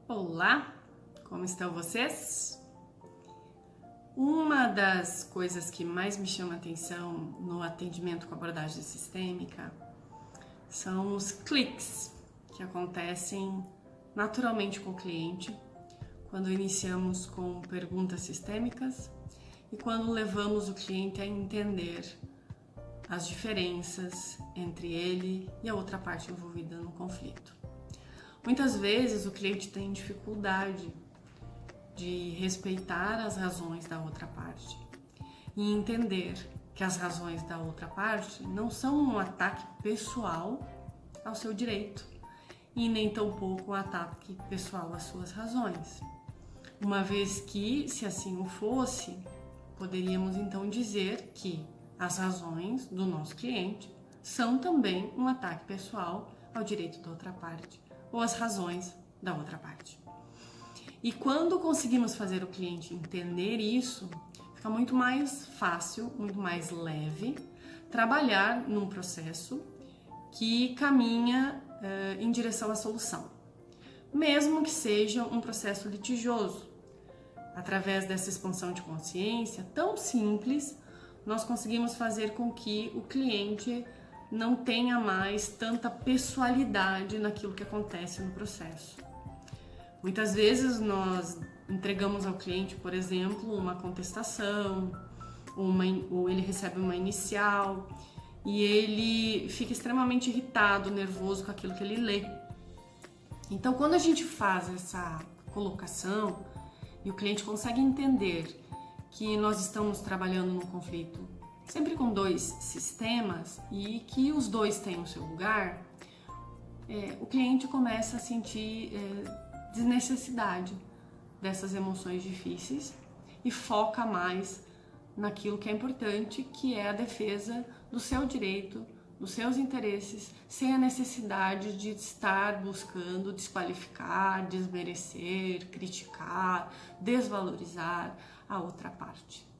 Olá, como estão vocês? Uma das coisas que mais me chama a atenção no atendimento com abordagem sistêmica são os cliques que acontecem naturalmente com o cliente quando iniciamos com perguntas sistêmicas e quando levamos o cliente a entender as diferenças entre ele e a outra parte envolvida no conflito. Muitas vezes o cliente tem dificuldade de respeitar as razões da outra parte e entender que as razões da outra parte não são um ataque pessoal ao seu direito e nem tampouco um ataque pessoal às suas razões. Uma vez que, se assim o fosse, poderíamos então dizer que as razões do nosso cliente são também um ataque pessoal ao direito da outra parte ou as razões da outra parte. E quando conseguimos fazer o cliente entender isso, fica muito mais fácil, muito mais leve trabalhar num processo que caminha em direção à solução, mesmo que seja um processo litigioso. Através dessa expansão de consciência tão simples, nós conseguimos fazer com que o cliente não tenha mais tanta pessoalidade naquilo que acontece no processo. Muitas vezes nós entregamos ao cliente, por exemplo, uma contestação, ou ele recebe uma inicial e ele fica extremamente irritado, nervoso com aquilo que ele lê. Então, quando a gente faz essa colocação e o cliente consegue entender que nós estamos trabalhando num conflito sempre com dois sistemas e que os dois têm o seu lugar, o cliente começa a sentir desnecessidade dessas emoções difíceis e foca mais naquilo que é importante, que é a defesa do seu direito, dos seus interesses, sem a necessidade de estar buscando desqualificar, desmerecer, criticar, desvalorizar a outra parte.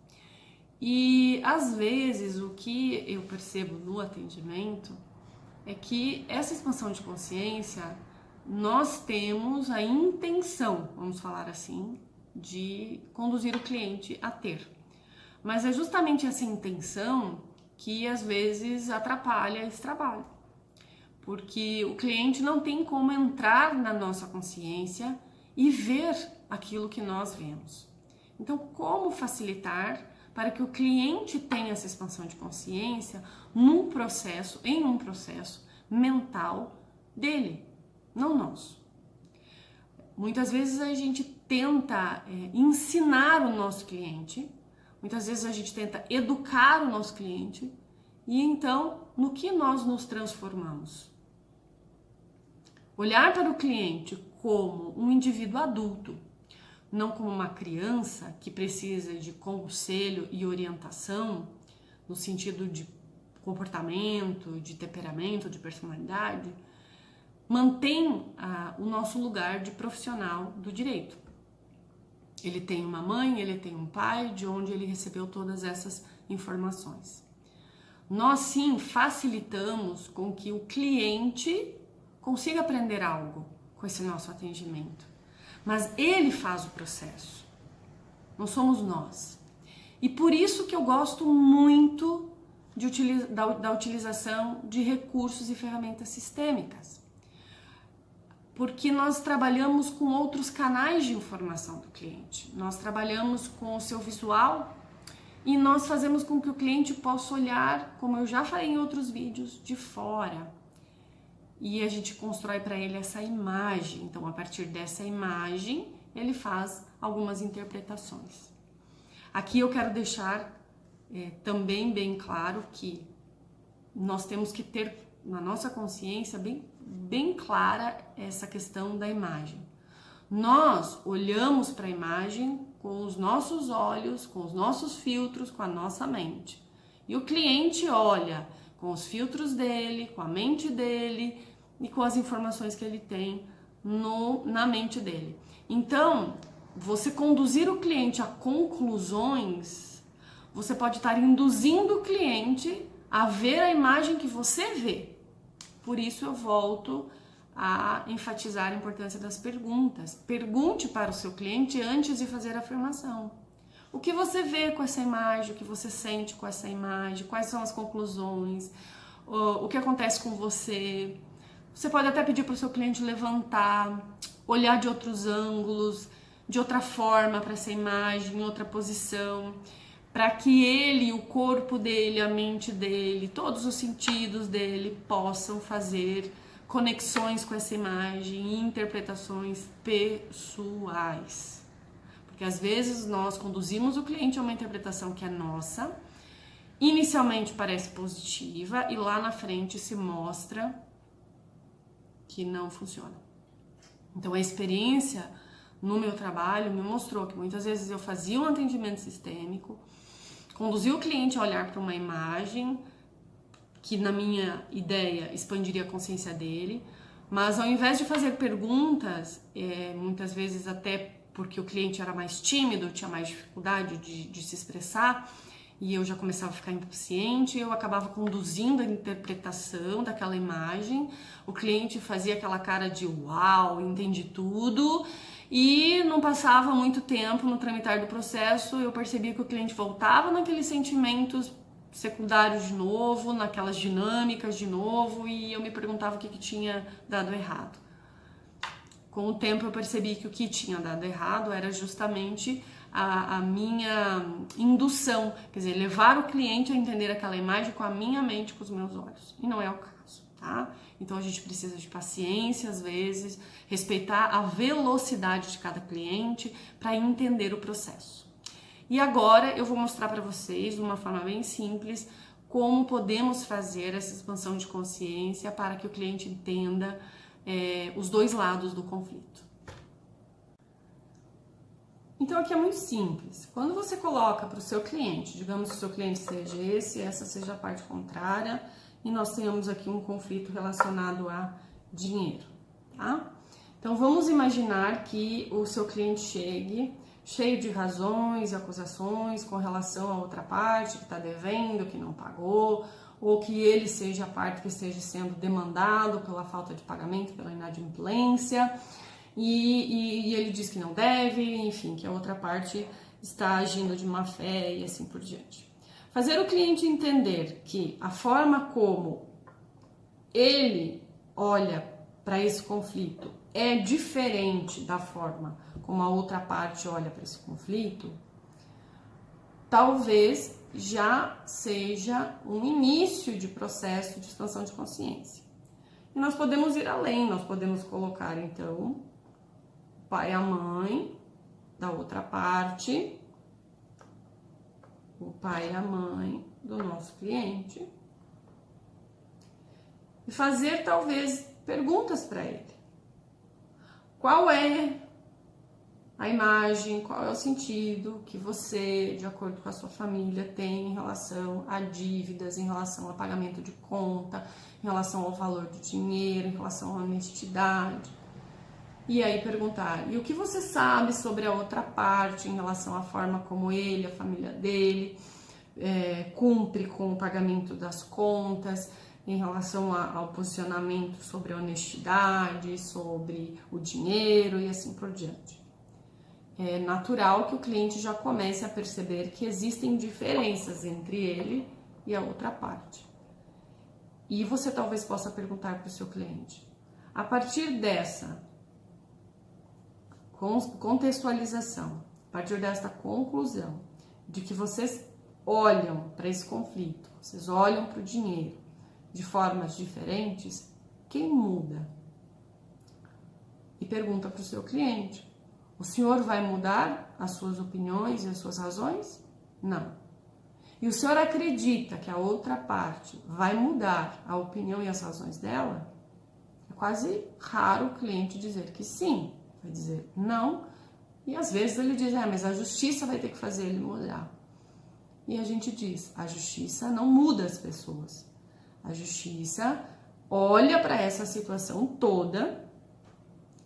E às vezes o que eu percebo no atendimento é que essa expansão de consciência nós temos a intenção, vamos falar assim, de conduzir o cliente a ter. Mas é justamente essa intenção que às vezes atrapalha esse trabalho. Porque o cliente não tem como entrar na nossa consciência e ver aquilo que nós vemos. Então, como facilitar para que o cliente tenha essa expansão de consciência em um processo mental dele, não nosso. Muitas vezes a gente tenta ensinar o nosso cliente, muitas vezes a gente tenta educar o nosso cliente, e então, no que nós nos transformamos? Olhar para o cliente como um indivíduo adulto, não como uma criança que precisa de conselho e orientação no sentido de comportamento, de temperamento, de personalidade, mantém o nosso lugar de profissional do direito. Ele tem uma mãe, ele tem um pai, de onde ele recebeu todas essas informações. Nós sim facilitamos com que o cliente consiga aprender algo com esse nosso atendimento. Mas ele faz o processo, não somos nós. E por isso que eu gosto muito da utilização de recursos e ferramentas sistêmicas. Porque nós trabalhamos com outros canais de informação do cliente. Nós trabalhamos com o seu visual e nós fazemos com que o cliente possa olhar, como eu já falei em outros vídeos, de fora. E a gente constrói para ele essa imagem. Então, a partir dessa imagem, ele faz algumas interpretações. Aqui eu quero deixar também bem claro que nós temos que ter na nossa consciência bem clara essa questão da imagem. Nós olhamos para a imagem com os nossos olhos, com os nossos filtros, com a nossa mente. E o cliente olha com os filtros dele, com a mente dele e com as informações que ele tem na mente dele. Então, você conduzir o cliente a conclusões, você pode estar induzindo o cliente a ver a imagem que você vê. Por isso eu volto a enfatizar a importância das perguntas. Pergunte para o seu cliente antes de fazer a afirmação. O que você vê com essa imagem? O que você sente com essa imagem? Quais são as conclusões? O que acontece com você? Você pode até pedir para o seu cliente levantar, olhar de outros ângulos, de outra forma para essa imagem, em outra posição, para que ele, o corpo dele, a mente dele, todos os sentidos dele possam fazer conexões com essa imagem e interpretações pessoais. Porque às vezes nós conduzimos o cliente a uma interpretação que é nossa, inicialmente parece positiva e lá na frente se mostra que não funciona. Então a experiência no meu trabalho me mostrou que muitas vezes eu fazia um atendimento sistêmico, conduzia o cliente a olhar para uma imagem que na minha ideia expandiria a consciência dele, mas ao invés de fazer perguntas, muitas vezes até porque o cliente era mais tímido, tinha mais dificuldade de se expressar, e eu já começava a ficar impaciente, eu acabava conduzindo a interpretação daquela imagem, o cliente fazia aquela cara de uau, entendi tudo, e não passava muito tempo no tramitar do processo, eu percebia que o cliente voltava naqueles sentimentos secundários de novo, naquelas dinâmicas de novo, e eu me perguntava o que tinha dado errado. Com o tempo eu percebi que o que tinha dado errado era justamente a minha indução, quer dizer, levar o cliente a entender aquela imagem com a minha mente, com os meus olhos, e não é o caso, tá? Então a gente precisa de paciência às vezes, respeitar a velocidade de cada cliente para entender o processo. E agora eu vou mostrar para vocês, de uma forma bem simples, como podemos fazer essa expansão de consciência para que o cliente entenda os dois lados do conflito. Então aqui é muito simples. Quando você coloca para o seu cliente, digamos que o seu cliente seja essa seja a parte contrária, e nós tenhamos aqui um conflito relacionado a dinheiro, tá? Então vamos imaginar que o seu cliente chegue cheio de razões e acusações com relação a outra parte que está devendo, que não pagou, ou que ele seja a parte que esteja sendo demandado pela falta de pagamento, pela inadimplência, e ele diz que não deve, enfim, que a outra parte está agindo de má fé e assim por diante. Fazer o cliente entender que a forma como ele olha para esse conflito é diferente da forma como a outra parte olha para esse conflito, talvez já seja um início de processo de expansão de consciência. E nós podemos ir além, nós podemos colocar então o pai e a mãe da outra parte, o pai e a mãe do nosso cliente, e fazer talvez perguntas para ele. Qual é a imagem, qual é o sentido que você, de acordo com a sua família, tem em relação a dívidas, em relação a pagamento de conta, em relação ao valor do dinheiro, em relação à honestidade? E aí perguntar, e o que você sabe sobre a outra parte em relação à forma como ele, a família dele, cumpre com o pagamento das contas, em relação ao posicionamento sobre a honestidade, sobre o dinheiro e assim por diante. É natural que o cliente já comece a perceber que existem diferenças entre ele e a outra parte. E você talvez possa perguntar para o seu cliente, a partir dessa contextualização, a partir desta conclusão de que vocês olham para esse conflito, vocês olham para o dinheiro de formas diferentes, quem muda? E pergunta para o seu cliente, o senhor vai mudar as suas opiniões e as suas razões? Não. E o senhor acredita que a outra parte vai mudar a opinião e as razões dela? É quase raro o cliente dizer que sim, vai dizer não, e às vezes ele diz, mas a justiça vai ter que fazer ele mudar. E a gente diz, a justiça não muda as pessoas. A justiça olha para essa situação toda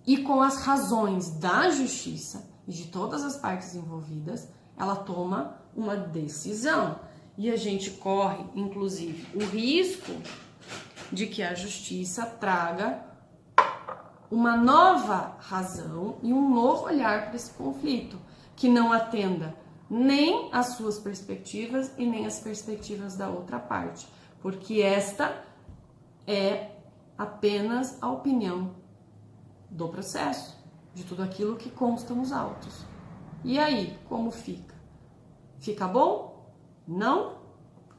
e com as razões da justiça e de todas as partes envolvidas, ela toma uma decisão. E a gente corre, inclusive, o risco de que a justiça traga uma nova razão e um novo olhar para esse conflito, que não atenda nem as suas perspectivas e nem as perspectivas da outra parte, porque esta é apenas a opinião do processo, de tudo aquilo que consta nos autos. E aí, como fica? Fica bom? Não?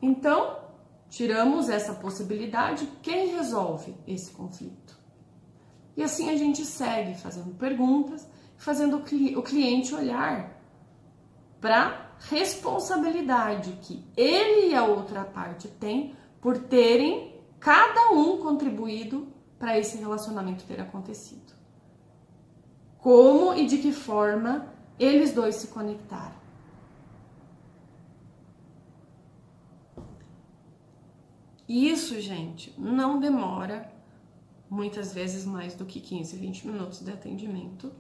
Então, tiramos essa possibilidade. Quem resolve esse conflito? E assim a gente segue fazendo perguntas, fazendo o cliente olhar para a responsabilidade que ele e a outra parte têm por terem cada um contribuído para esse relacionamento ter acontecido. Como e de que forma eles dois se conectaram. Isso, gente, não demora muitas vezes mais do que 15, 20 minutos de atendimento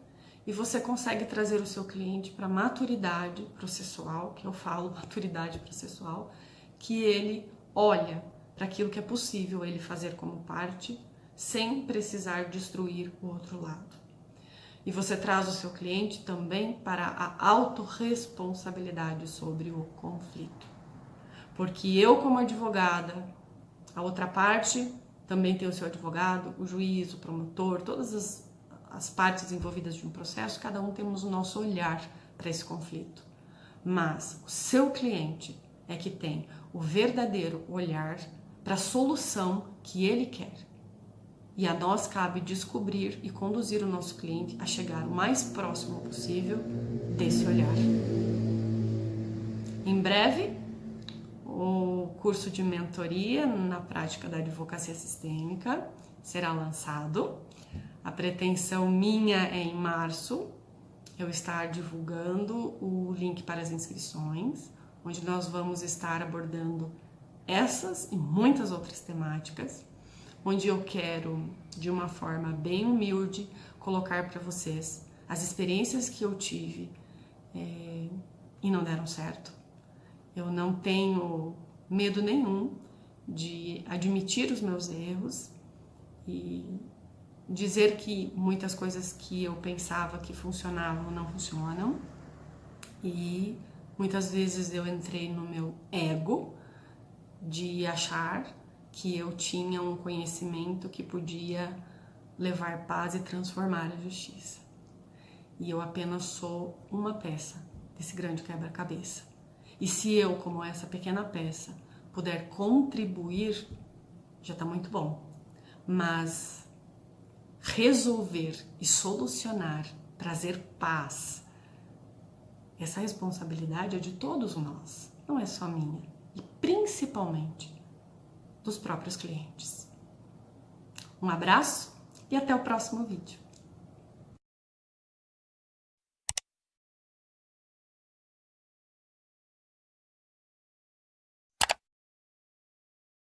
e você consegue trazer o seu cliente para maturidade processual, que eu falo maturidade processual, que ele olha para aquilo que é possível ele fazer como parte sem precisar destruir o outro lado. E você traz o seu cliente também para a autorresponsabilidade sobre o conflito. Porque eu, como advogada, a outra parte também tem o seu advogado, o juiz, o promotor, todas as partes envolvidas de um processo, cada um temos o nosso olhar para esse conflito. Mas o seu cliente é que tem o verdadeiro olhar para a solução que ele quer. E a nós cabe descobrir e conduzir o nosso cliente a chegar o mais próximo possível desse olhar. Em breve, o curso de mentoria na prática da advocacia sistêmica será lançado. A pretensão minha é em março eu estar divulgando o link para as inscrições, onde nós vamos estar abordando essas e muitas outras temáticas, onde eu quero, de uma forma bem humilde, colocar para vocês as experiências que eu tive e não deram certo. Eu não tenho medo nenhum de admitir os meus erros e dizer que muitas coisas que eu pensava que funcionavam não funcionam. E muitas vezes eu entrei no meu ego de achar que eu tinha um conhecimento que podia levar paz e transformar a justiça. E eu apenas sou uma peça desse grande quebra-cabeça. E se eu, como essa pequena peça, puder contribuir, já está muito bom. Mas resolver e solucionar, trazer paz, essa responsabilidade é de todos nós, não é só minha. E principalmente dos próprios clientes. Um abraço e até o próximo vídeo.